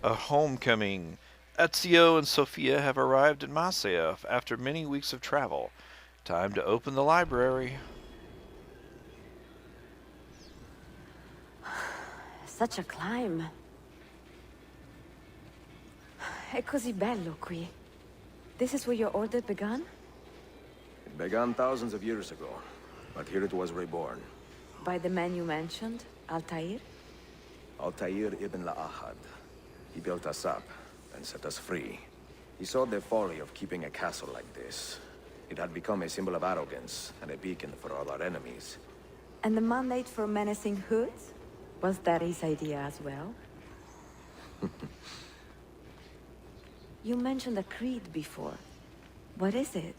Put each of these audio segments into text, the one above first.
A homecoming. Ezio and Sophia have arrived at Masyaf after many weeks of travel. Time to open the library. Such a climb. È così bello qui. This is where your order began? It began thousands of years ago, but here it was reborn. By the man you mentioned, Altair? Altair ibn La'ahad. He built us up and set us free. He saw the folly of keeping a castle like this. It had become a symbol of arrogance and a beacon for all our enemies. And the mandate for menacing hoods? Was that his idea as well? You mentioned a creed before. What is it?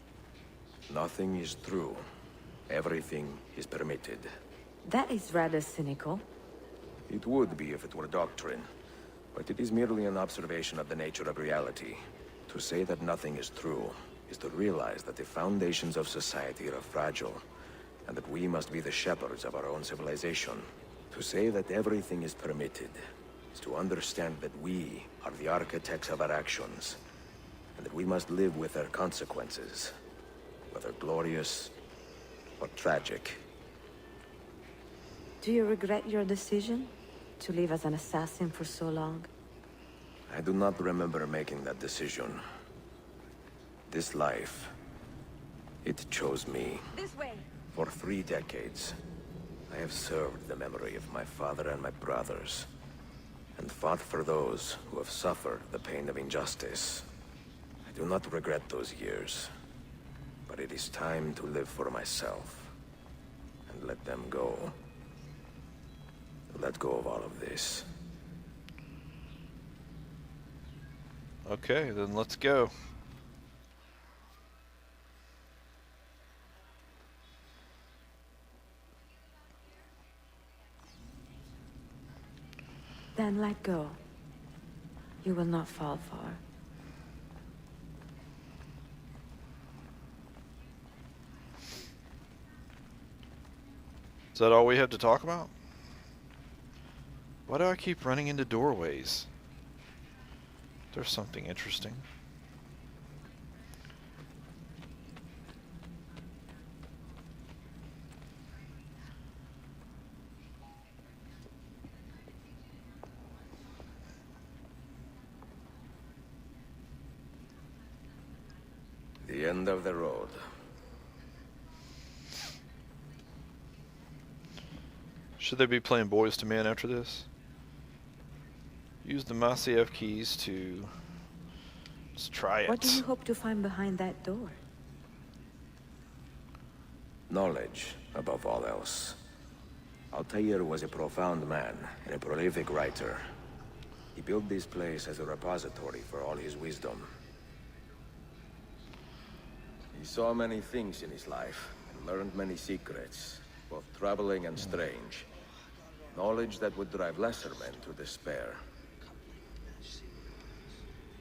Nothing is true. Everything is permitted. That is rather cynical. It would be if it were doctrine, but it is merely an observation of the nature of reality. To say that nothing is true is to realize that the foundations of society are fragile, and that we must be the shepherds of our own civilization. To say that everything is permitted is to understand that we are the architects of our actions, and that we must live with their consequences, whether glorious or tragic. Do you regret your decision to live as an assassin for so long? I do not remember making that decision. This life, it chose me. This way! For 3 decades, I have served the memory of my father and my brothers, and fought for those who have suffered the pain of injustice. I do not regret those years, but it is time to live for myself, and let them go. Let go of all of this. Okay, then let's go. Then let go. You will not fall far. Is that all we have to talk about? Why do I keep running into doorways? There's something interesting. The end of the road. Should they be playing Boys to Men after this? Use the MyCF keys to... Let's try it. What do you hope to find behind that door? Knowledge, above all else. Altair was a profound man and a prolific writer. He built this place as a repository for all his wisdom. He saw many things in his life and learned many secrets, both troubling and strange. Knowledge that would drive lesser men to despair.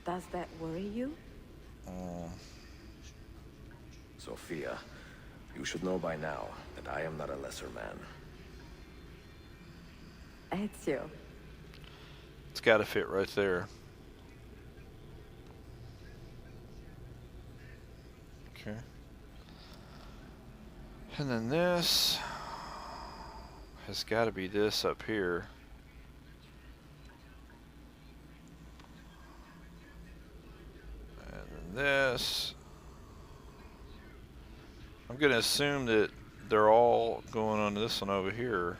Does that worry you? Sophia, you should know by now that I am not a lesser man. Ezio. It's got to fit right there. Okay. And then this has got to be this up here. And then this. I'm going to assume that they're all going on this one over here.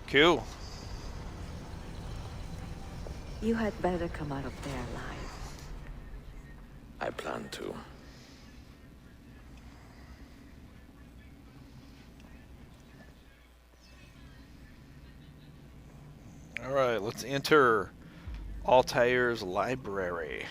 Cool. You had better come out of there alive. I plan to. All right, let's enter Altair's library.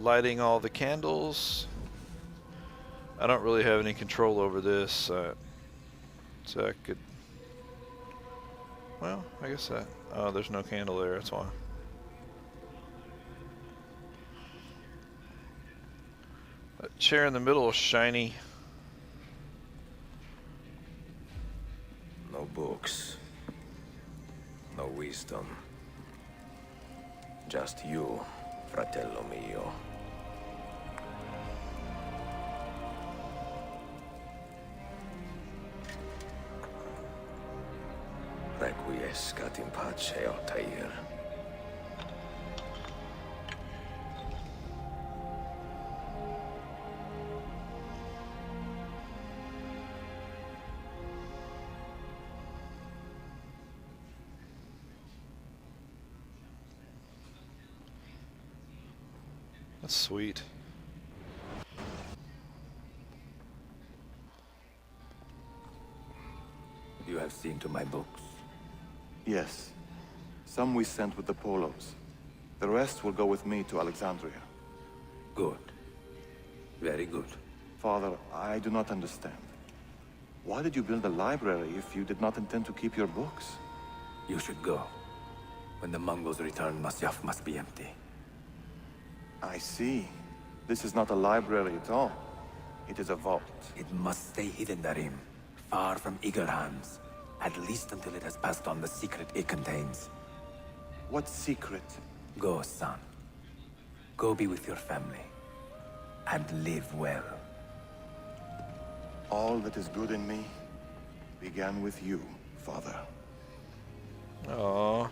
lighting all the candles. I don't really have any control over this, so I could... Well, I guess that... Oh, there's no candle there, that's why. That chair in the middle is shiny. No books. No wisdom. Just you, fratello mio. Requiescat in pace, Altair. That's sweet. You have seen to my books. Yes. Some we sent with the Polos. The rest will go with me to Alexandria. Good. Very good. Father, I do not understand. Why did you build a library if you did not intend to keep your books? You should go. When the Mongols return, Masyaf must be empty. I see. This is not a library at all. It is a vault. It must stay hidden, Darim. Far from eager hands. At least until it has passed on the secret it contains. What secret? Go, son. Go be with your family. And live well. All that is good in me began with you, Father. Aww.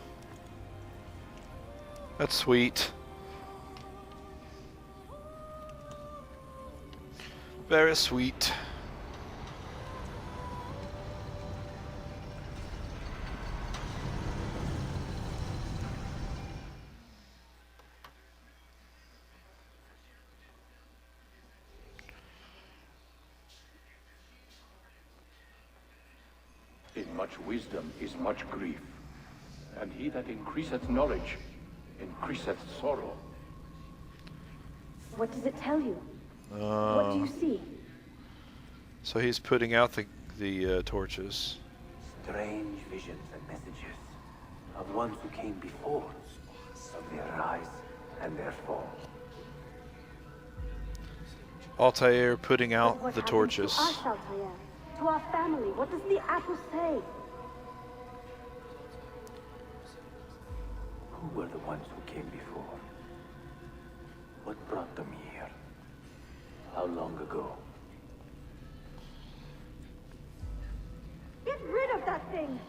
That's sweet. Very sweet. In much wisdom is much grief, and he that increaseth knowledge increaseth sorrow. What does it tell you? What do you see? So he's putting out the torches. Strange visions and messages of ones who came before, of their rise and their fall. Altair putting out But what the happens torches. To us, Altair? To our family? What does the apple say? Who were the ones who came before? What brought them here? How long ago? Get rid of that thing!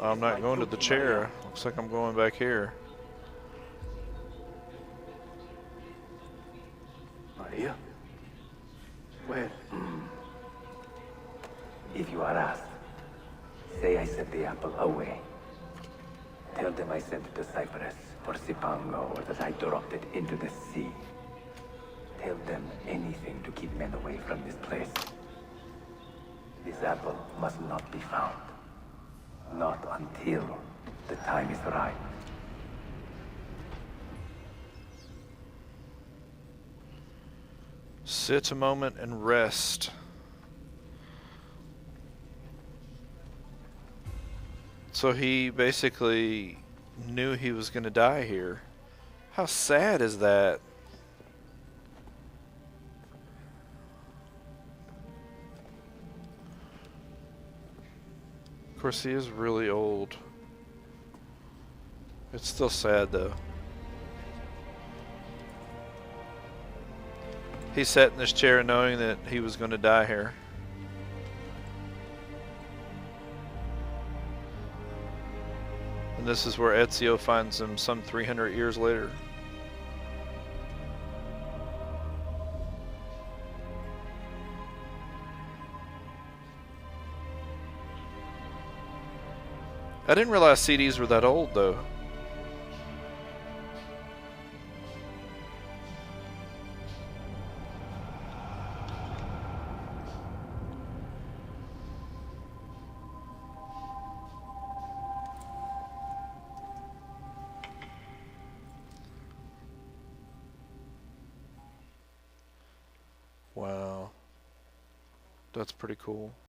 I'm not going to the chair. Looks like I'm going back here. Maria? Where? If you are asked, say I sent the apple away. Tell them I sent it to Cyprus or Cipango, or that I dropped it into the sea. Tell them anything to keep men away from this place. This apple must not be found. Not until the time is right. Sit a moment and rest. So he basically knew he was going to die here. How sad is that? Of course, he is really old. It's still sad, though. He sat in this chair knowing that he was going to die here. And this is where Ezio finds him some 300 years later. I didn't realize CDs were that old, though. Wow. That's pretty cool.